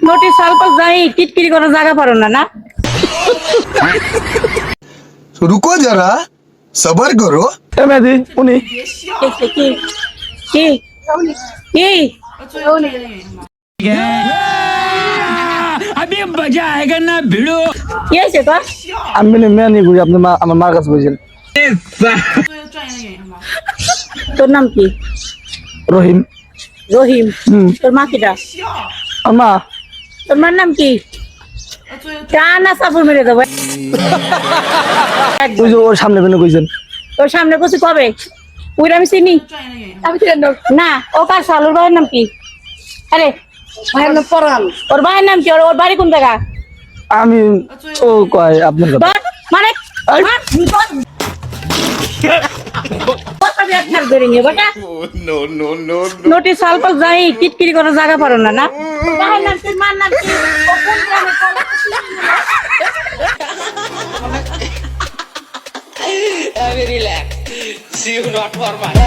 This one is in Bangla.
নোটিশ সালপাস যাই টিটকিরি করার জায়গা পারো না না। रुको जरा सबर करो। মেহেদি উনি কি কি কি কি अभी मजा आएगा ना भिड़ो। কি হয়েছে তোর? আমি মেয়ে নিয়ে ঘুরি আপনার মা আমার মার কাছে বলছেন তোর নাম কি? রহিম। রহিম। তোর মা কিটা? আর মা তোর মার নাম কি? কানা সাপুর মেরে দেবো। ওই যে ওর সামনে বেনে কইছেন তোর সামনে বসে কবে? ওই আমি চিনি না। ও কার সালুর ভাইয়ের নাম কি? আরে ভাইয়ের নাম পরান। ওর ভাইয়ের নাম কি? ওর বাড়ি কোন জায়গা? আমি ও কয় আপনার কথা মানে নোটিশ সালপাস যাই টিটকিরি করার জায়গা পারো না না। ভাইয়ের নাম কি? মার নাম কি? ও কোন গ্রামে? Very relaxed. See you not for my.